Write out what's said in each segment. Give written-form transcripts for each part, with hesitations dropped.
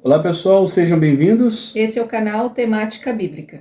Olá pessoal, sejam bem-vindos. Esse é o canal Temática Bíblica.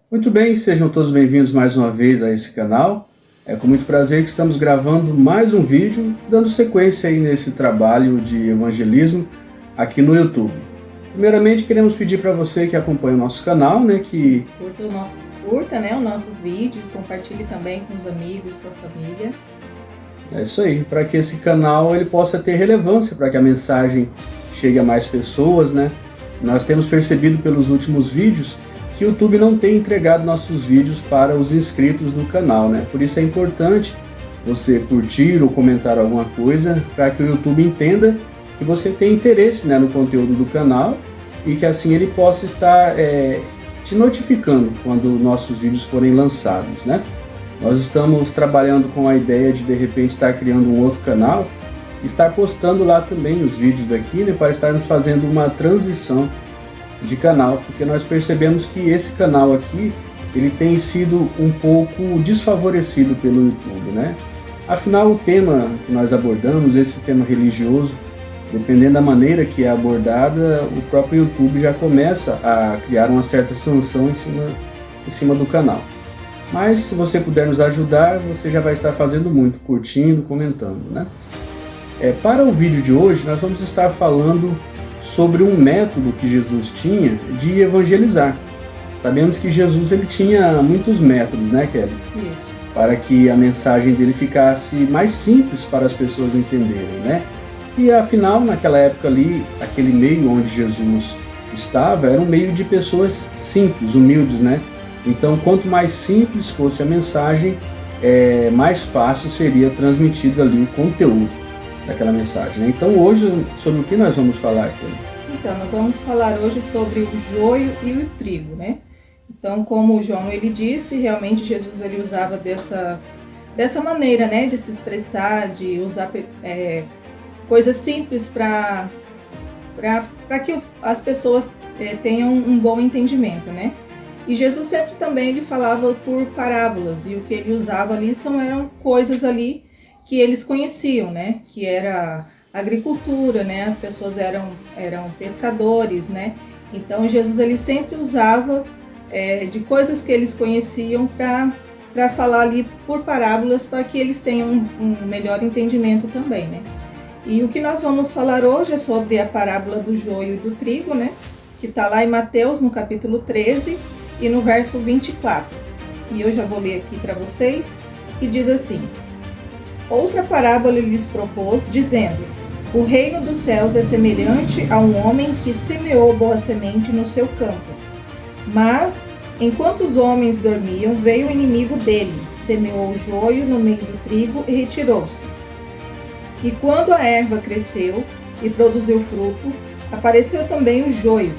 Muito bem, sejam todos bem-vindos mais uma vez a esse canal. É com muito prazer que estamos gravando mais um vídeo, dando sequência aí nesse trabalho de evangelismo aqui no YouTube. Primeiramente, queremos pedir para você que acompanha o nosso canal, que Curta os nossos vídeos, compartilhe também com os amigos, com a família. É isso aí, para que esse canal ele possa ter relevância, para que a mensagem chegue a mais pessoas, Nós temos percebido pelos últimos vídeos que o YouTube não tem entregado nossos vídeos para os inscritos do canal, Por isso é importante você curtir ou comentar alguma coisa para que o YouTube entenda que você tem interesse no conteúdo do canal e que assim ele possa estar te notificando quando nossos vídeos forem lançados, Nós estamos trabalhando com a ideia de repente estar criando um outro canal e estar postando lá também os vídeos daqui, para estarmos fazendo uma transição de canal, porque nós percebemos que esse canal aqui ele tem sido um pouco desfavorecido pelo YouTube, Afinal, o tema que nós abordamos, esse tema religioso, dependendo da maneira que é abordada, o próprio YouTube já começa a criar uma certa sanção em cima do canal. Mas se você puder nos ajudar, você já vai estar fazendo muito, curtindo, comentando, Para o vídeo de hoje, nós vamos estar falando sobre um método que Jesus tinha de evangelizar. Sabemos que Jesus ele tinha muitos métodos, Kelly? Isso. Para que a mensagem dele ficasse mais simples para as pessoas entenderem, E afinal, naquela época ali, aquele meio onde Jesus estava era um meio de pessoas simples, humildes, Então, quanto mais simples fosse a mensagem, mais fácil seria transmitido ali o conteúdo daquela mensagem, Então, hoje, sobre o que nós vamos falar aqui? Então, nós vamos falar hoje sobre o joio e o trigo, Então, como o João ele disse, realmente Jesus ele usava dessa maneira, de se expressar, de usar coisas simples para que as pessoas tenham um bom entendimento, E Jesus sempre também ele falava por parábolas, e o que ele usava ali eram coisas ali que eles conheciam, que era agricultura, as pessoas eram pescadores, Então Jesus ele sempre usava de coisas que eles conheciam para falar ali por parábolas, para que eles tenham um melhor entendimento também, E o que nós vamos falar hoje é sobre a parábola do joio e do trigo, Que está lá em Mateus, no capítulo 13 e no verso 24. E eu já vou ler aqui para vocês, que diz assim: Outra parábola lhes propôs, dizendo: O reino dos céus é semelhante a um homem que semeou boa semente no seu campo. Mas, enquanto os homens dormiam, veio o inimigo dele, semeou o joio no meio do trigo e retirou-se. E quando a erva cresceu e produziu fruto, apareceu também o joio.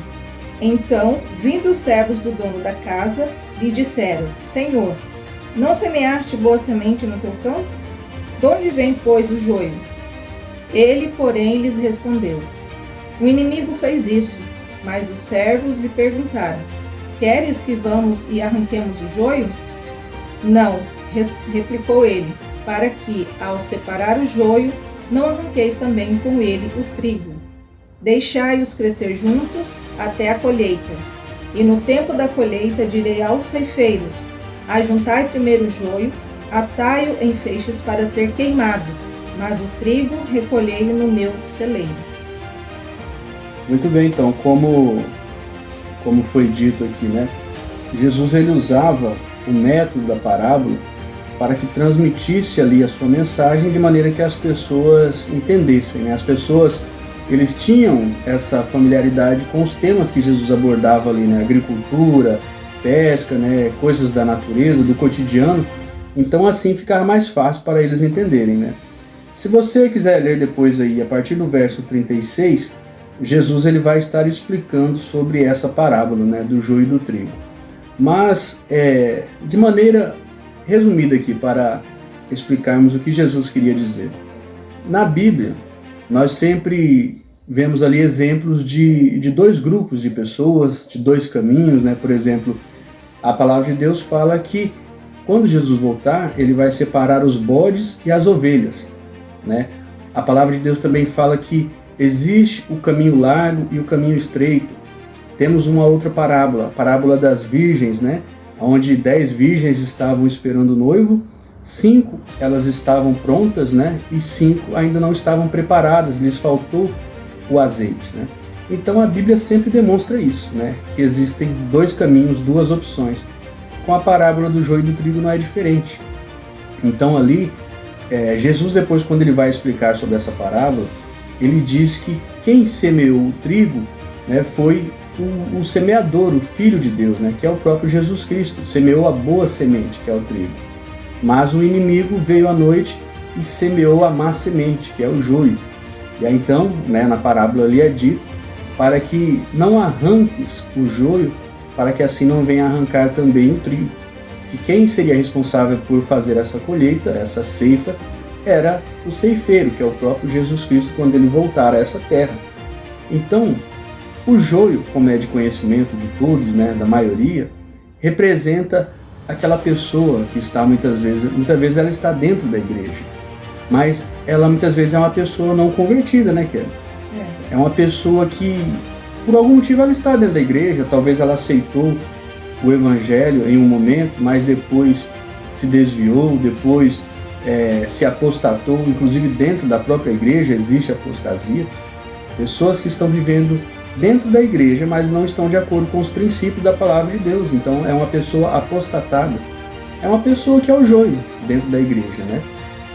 Então, vindo os servos do dono da casa, lhe disseram: Senhor, não semeaste boa semente no teu campo? De onde vem, pois, o joio? Ele, porém, lhes respondeu: O inimigo fez isso. Mas os servos lhe perguntaram: Queres que vamos e arranquemos o joio? Não, replicou ele, para que, ao separar o joio, não arranqueis também com ele o trigo. Deixai-os crescer juntos até a colheita. E no tempo da colheita direi aos ceifeiros: Ajuntai primeiro o joio, atai-o em feixes para ser queimado, mas o trigo recolhei-o no meu celeiro. Muito bem, então, como foi dito aqui, Jesus ele usava o método da parábola para que transmitisse ali a sua mensagem de maneira que as pessoas entendessem, As pessoas, eles tinham essa familiaridade com os temas que Jesus abordava ali, Agricultura, pesca, coisas da natureza, do cotidiano. Então assim ficava mais fácil para eles entenderem, Se você quiser ler depois aí, a partir do verso 36, Jesus ele vai estar explicando sobre essa parábola, né, do joio e do trigo. Mas, de maneira resumida aqui, para explicarmos o que Jesus queria dizer. Na Bíblia, nós sempre vemos ali exemplos de dois grupos de pessoas, de dois caminhos, né? Por exemplo, a palavra de Deus fala que quando Jesus voltar, ele vai separar os bodes e as ovelhas, né? A palavra de Deus também fala que existe o caminho largo e o caminho estreito. Temos uma outra parábola, a parábola das virgens, né? Onde 10 virgens estavam esperando o noivo, 5 elas estavam prontas, né? E 5 ainda não estavam preparadas, lhes faltou o azeite, né? Então a Bíblia sempre demonstra isso, né? Que existem dois caminhos, duas opções. Com a parábola do joio e do trigo não é diferente. Então ali, Jesus depois, quando ele vai explicar sobre essa parábola, ele diz que quem semeou o trigo, né, foi o semeador, o Filho de Deus, né, que é o próprio Jesus Cristo, semeou a boa semente, que é o trigo. Mas o inimigo veio à noite e semeou a má semente, que é o joio. E aí então, né, na parábola ali é dito, para que não arranques o joio, para que assim não venha arrancar também o trigo. Que quem seria responsável por fazer essa colheita, essa ceifa, era o ceifeiro, que é o próprio Jesus Cristo, quando ele voltar a essa terra. Então, o joio, como é de conhecimento de todos, né, da maioria, representa aquela pessoa que está muitas vezes ela está dentro da igreja, mas ela muitas vezes é uma pessoa não convertida, né, Kelly? É uma pessoa que, por algum motivo, ela está dentro da igreja, talvez ela aceitou o evangelho em um momento, mas depois se desviou, depois se apostatou, inclusive dentro da própria igreja existe apostasia. Pessoas que estão vivendo dentro da igreja, mas não estão de acordo com os princípios da palavra de Deus. Então é uma pessoa apostatada. É uma pessoa que é o joio dentro da igreja, né?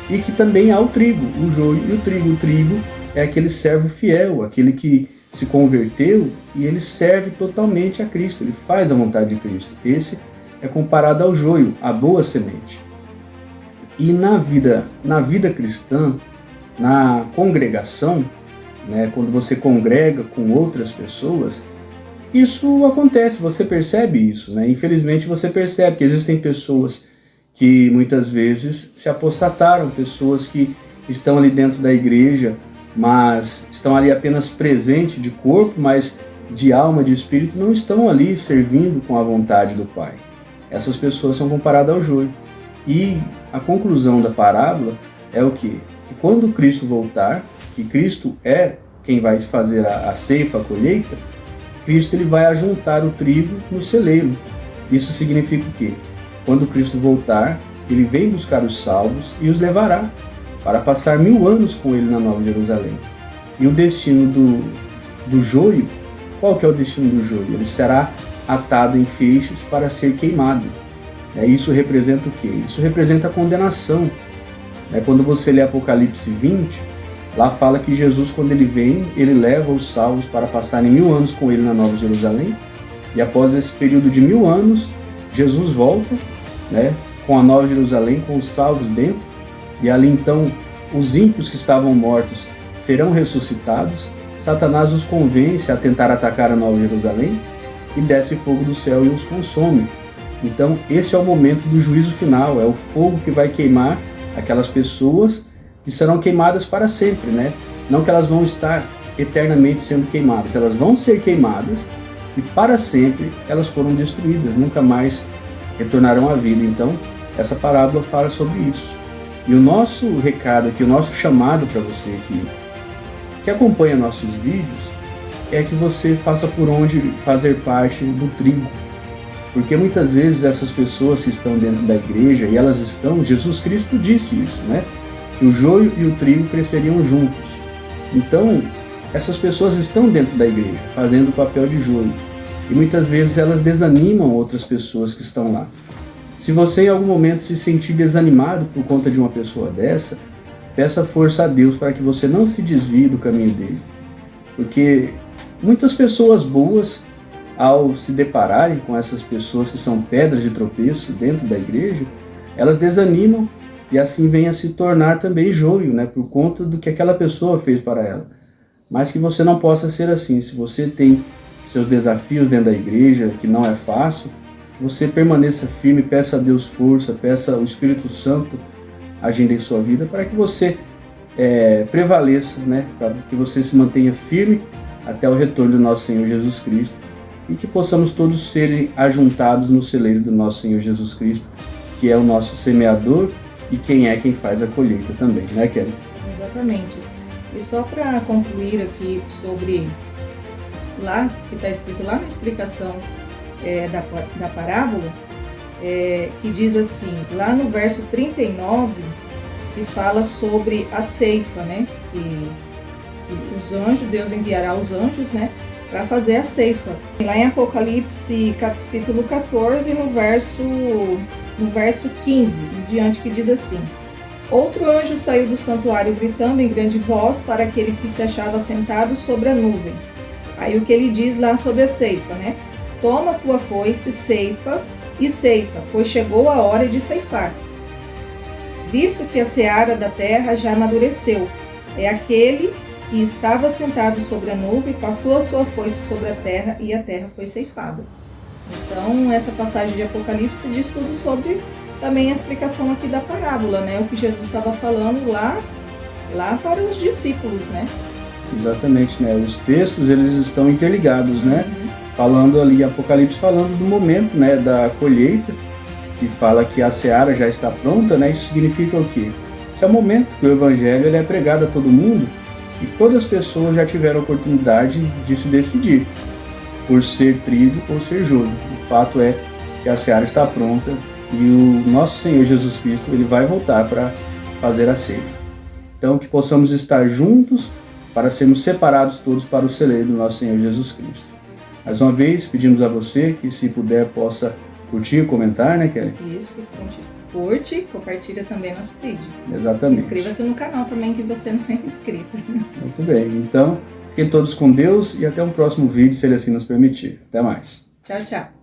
E que também há o trigo, o joio e o trigo. O trigo é aquele servo fiel, aquele que se converteu e ele serve totalmente a Cristo, ele faz a vontade de Cristo. Esse é comparado ao joio, a boa semente. E na vida cristã, na congregação, né, quando você congrega com outras pessoas, isso acontece, você percebe isso, né? Infelizmente você percebe que existem pessoas que muitas vezes se apostataram, pessoas que estão ali dentro da igreja, mas estão ali apenas presente de corpo, mas de alma, de espírito, não estão ali servindo com a vontade do Pai. Essas pessoas são comparadas ao joio. E a conclusão da parábola é o quê? Que quando Cristo voltar, que Cristo é quem vai fazer a ceifa, a colheita, Cristo ele vai ajuntar o trigo no celeiro. Isso significa o quê? Quando Cristo voltar, ele vem buscar os salvos e os levará para passar 1000 anos com ele na Nova Jerusalém. E o destino do joio, qual que é o destino do joio? Ele será atado em feixes para ser queimado. Isso representa o quê? Isso representa a condenação. Quando você lê Apocalipse 20, lá fala que Jesus, quando ele vem, ele leva os salvos para passarem 1000 anos com ele na Nova Jerusalém. E após esse período de 1000 anos, Jesus volta, né, com a Nova Jerusalém, com os salvos dentro. E ali então os ímpios que estavam mortos serão ressuscitados. Satanás os convence a tentar atacar a Nova Jerusalém e desce fogo do céu e os consome. Então esse é o momento do juízo final, é o fogo que vai queimar aquelas pessoas que serão queimadas para sempre, né? Não que elas vão estar eternamente sendo queimadas, elas vão ser queimadas e para sempre elas foram destruídas, nunca mais retornarão à vida. Então essa parábola fala sobre isso. E o nosso recado aqui, o nosso chamado para você que acompanha nossos vídeos, é que você faça por onde fazer parte do trigo. Porque muitas vezes essas pessoas que estão dentro da igreja, e elas estão, Jesus Cristo disse isso, né? Que o joio e o trigo cresceriam juntos. Então, essas pessoas estão dentro da igreja, fazendo o papel de joio. E muitas vezes elas desanimam outras pessoas que estão lá. Se você em algum momento se sentir desanimado por conta de uma pessoa dessa, peça força a Deus para que você não se desvie do caminho dele. Porque muitas pessoas boas, ao se depararem com essas pessoas que são pedras de tropeço dentro da igreja, elas desanimam e assim vêm a se tornar também joio, né, por conta do que aquela pessoa fez para ela. mas que você não possa ser assim. Se você tem seus desafios dentro da igreja, que não é fácil, você permaneça firme, peça a Deus força, peça o Espírito Santo agindo em sua vida para que você prevaleça, né? Para que você se mantenha firme até o retorno do nosso Senhor Jesus Cristo e que possamos todos serem ajuntados no celeiro do nosso Senhor Jesus Cristo, que é o nosso semeador e quem faz a colheita também, né, Kelly? Exatamente. E só para concluir aqui sobre lá, que está escrito lá na explicação da parábola, que diz assim, lá no verso 39, que fala sobre a ceifa, né? Que os anjos, Deus enviará os anjos, né? Para fazer a ceifa. Lá em Apocalipse, capítulo 14, no verso 15, em diante, que diz assim: outro anjo saiu do santuário gritando em grande voz para aquele que se achava sentado sobre a nuvem. Aí o que ele diz lá sobre a ceifa, né? Toma a tua foice, ceifa, pois chegou a hora de ceifar. Visto que a seara da terra já amadureceu, aquele que estava sentado sobre a nuvem passou a sua foice sobre a terra e a terra foi ceifada. Então, essa passagem de Apocalipse diz tudo sobre também a explicação aqui da parábola, né? O que Jesus estava falando lá para os discípulos, né? Exatamente, né? Os textos, eles estão interligados, né? Falando ali, Apocalipse falando do momento, né, da colheita, que fala que a seara já está pronta, né? Isso significa o quê? Esse é o momento que o evangelho ele é pregado a todo mundo e todas as pessoas já tiveram a oportunidade de se decidir por ser trigo ou ser joio. O fato é que a seara está pronta e o nosso Senhor Jesus Cristo ele vai voltar para fazer a ceifa. Então, que possamos estar juntos para sermos separados todos para o celeiro do nosso Senhor Jesus Cristo. Mais uma vez, pedimos a você que, se puder, possa curtir, comentar, né, Kelly? Isso, curte, compartilha também nosso vídeo. Exatamente. Inscreva-se no canal também, que você não é inscrito. Muito bem, então, fiquem todos com Deus e até um próximo vídeo, se Ele assim nos permitir. Até mais. Tchau, tchau.